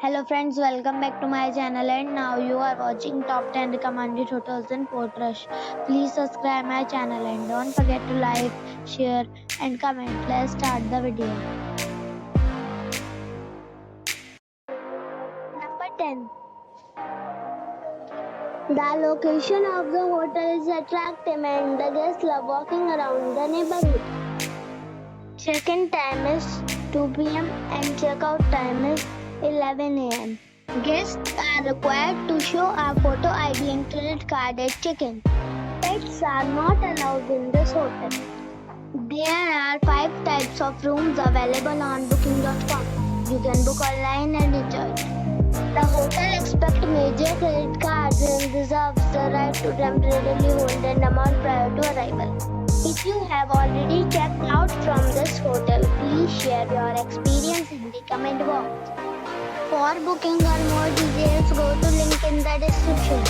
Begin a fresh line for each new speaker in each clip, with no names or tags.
Hello friends, welcome back to my channel and now you are watching top 10 recommended hotels in Port Rush. Please subscribe my channel and don't forget to like, share and comment. Let's start the video. Number 10. The location of the hotel is attractive and the guests love walking around the neighborhood. Check-in time is 2 p.m. and check-out time is 11 a.m. Guests are required to show a photo ID and credit card at check-in. Pets are not allowed in this hotel. There are 5 types of rooms available on booking.com. You can book online and enjoy it. The hotel expects major credit cards and reserves the right to temporarily hold an amount prior to arrival. If you have already checked out from this hotel, please share your experience in the comment box. For booking or more details, go to link in the description.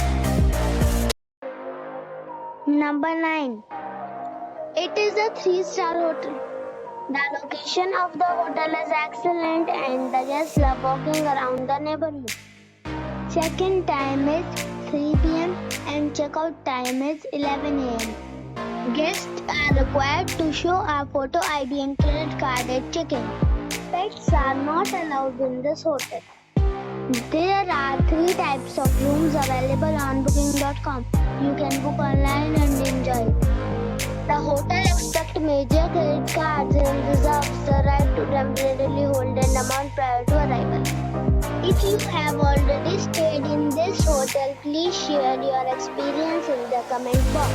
Number 9. It is a 3-star hotel. The location of the hotel is excellent and the guests love walking around the neighborhood. Check-in time is 3 p.m. and check-out time is 11 a.m. Guests are required to show a photo ID and credit card at check-in. Pets are not allowed in this hotel. There are 3 types of rooms available on booking.com. You can book online and enjoy it. The hotel expects major credit cards and reserves the right to temporarily hold an amount prior to arrival. If you have already stayed in this hotel, please share your experience in the comment box.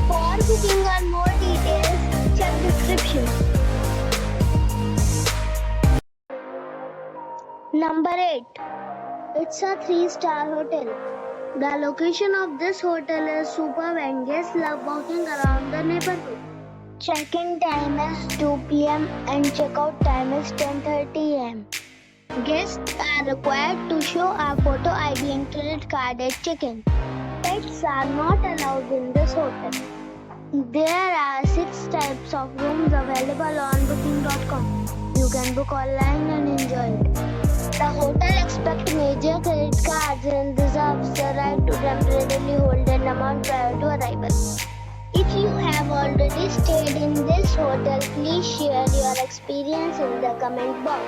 For booking or more details, check description. Number 8. It's a 3-star hotel. The location of this hotel is superb and guests love walking around the neighborhood. Check-in time is 2 p.m. and check-out time is 10:30 a.m. Guests are required to show a photo ID and credit card at check-in. Pets are not allowed in this hotel. There are 6 types of rooms available on booking.com. You can book online and enjoy it. The hotel expects major credit cards and reserves the right to temporarily hold an amount prior to arrival. If you have already stayed in this hotel, please share your experience in the comment box.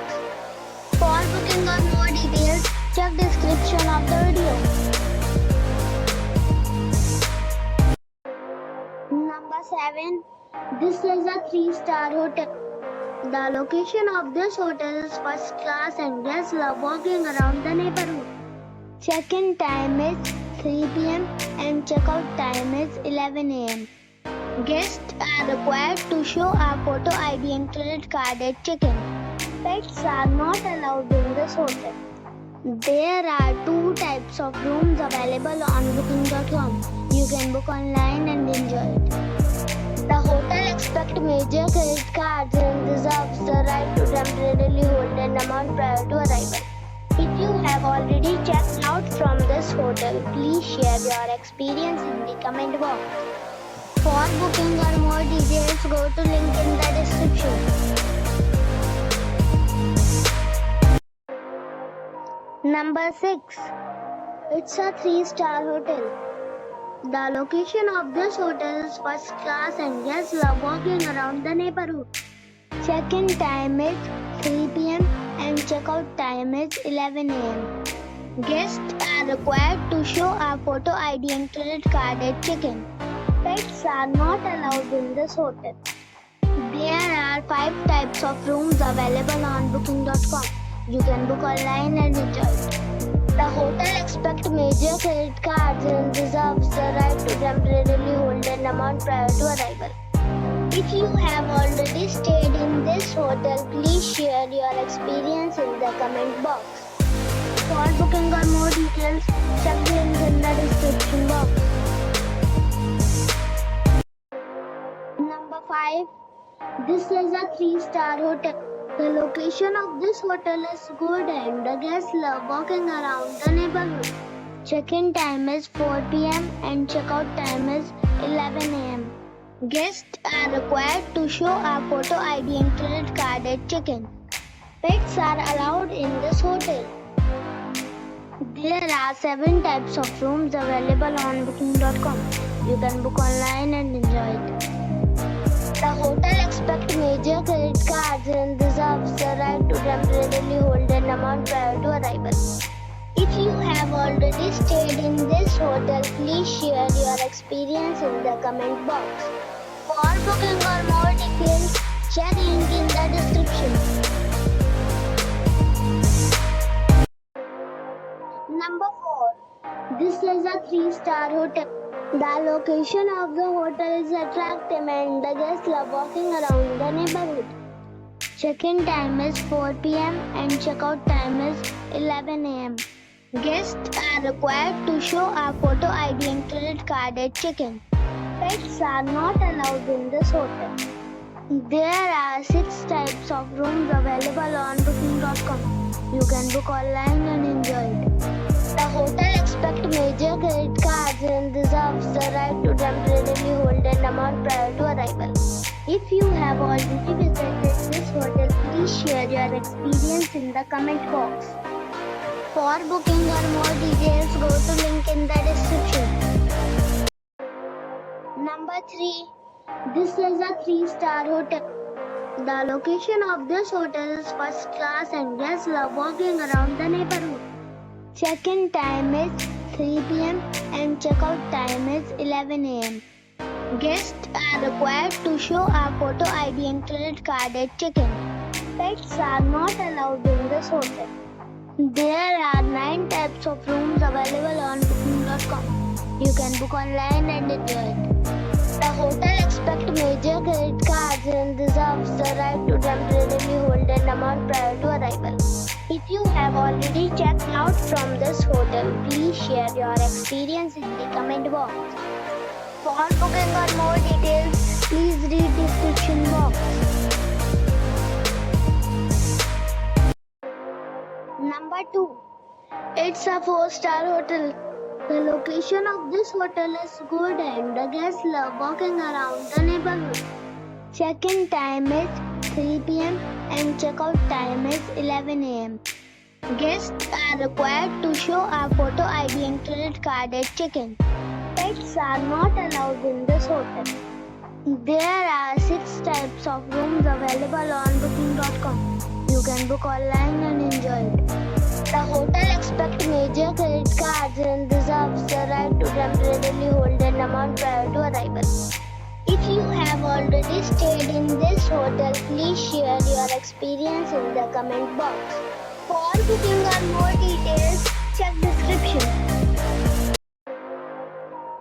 For booking or more details, check description of the video. Number 7. This is a 3-star hotel. The location of this hotel is first class and guests love walking around the neighborhood. Check-in time is 3 p.m. and check-out time is 11 a.m. Guests are required to show a photo ID and credit card at check-in. Pets are not allowed in this hotel. There are 2 types of rooms available on booking.com. You can book online and enjoy it. The hotel expects major credit cards and reserves the right to temporarily hold an amount prior to arrival. If you have already checked out from this hotel, please share your experience in the comment box. For booking or more details, go to link in the description. Number 6. It's a 3-star hotel. The location of this hotel is first class and guests love walking around the neighborhood. Check-in time is 3 p.m. and check-out time is 11 a.m. Guests are required to show a photo ID and credit card at check-in. Pets are not allowed in this hotel. There are 5 types of rooms available on booking.com. You can book online and enjoy it. The hotel expects major credit cards and reserves the right to temporarily hold an amount prior to arrival. If you have already stayed in this hotel, please share your experience in the comment box. For booking or more details, check the link in the description box. Number 5. This is a 3-star hotel. The location of this hotel is good and the guests love walking around the neighborhood. Check-in time is 4 p.m. and check-out time is 11 a.m. Guests are required to show a photo ID and credit card at check-in. Pets are allowed in this hotel. There are 7 types of rooms available on booking.com. You can book online and enjoy it. The hotel expects major credit cards and reserves the right to temporarily hold an amount prior to arrival. If you have already stayed in this hotel, please share your experience in the comment box. For booking or more details, check link in the description. Number 4. This is a 3-star hotel. The location of the hotel is attractive and the guests love walking around the neighborhood. Check-in time is 4 p.m. and check-out time is 11 a.m. Guests are required to show a photo ID and credit card at check-in. Pets are not allowed in this hotel. There are 6 types of rooms available on booking.com. You can book online and enjoy it. The hotel expects major credit cards and reserves the right to temporarily hold an amount prior to arrival. If you have already visited this hotel, please share your experience in the comment box. For booking or more details, go to link in the description. Number 3. This is a 3-star hotel. The location of this hotel is first class and guests love walking around the neighborhood. Check-in time is 3 p.m. and check-out time is 11 a.m. Guests are required to show a photo ID and credit card at check-in. Pets are not allowed in this hotel. There are 9 types of rooms available on booking.com. You can book online and enjoy it. The hotel expects major credit cards and reserves the right to temporarily hold an amount prior to arrival. If you have already checked out from this hotel, please share your experience in the comment box. For booking or more details, please read description box. Number 2. It's a 4-star hotel. The location of this hotel is good and the guests love walking around the neighborhood. Check-in time is 3 p.m. and check-out time is 11 a.m. Guests are required to show a photo ID and credit card at check-in. Pets are not allowed in this hotel. There are 6 types of rooms available on booking.com. You can book online and enjoy it. The hotel expects major credit cards and reserves the right to temporarily hold an amount prior to arrival. If you have already stayed in this hotel, please share your experience in the comment box. For booking or more details, check description.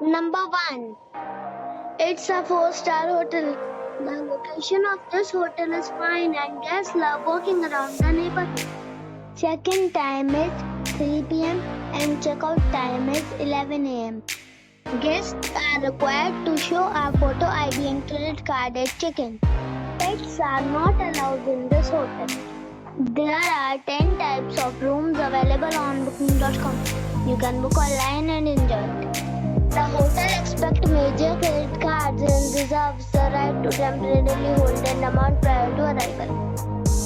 Number 1. It's a 4-star hotel. The location of this hotel is fine and guests love walking around the neighborhood. Check-in time is 3 p.m. and check-out time is 11 a.m. Guests are required to show a photo ID and credit card at check-in. Pets are not allowed in this hotel. There are 10 types of rooms available on booking.com. You can book online and enjoy it. The hotel expects major credit cards and reserves the right to temporarily hold an amount prior to arrival.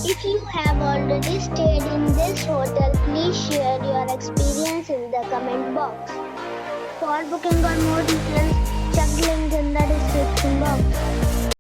If you have already stayed in this hotel, please share your experience in the comment box. For booking or more details, check link in the description box.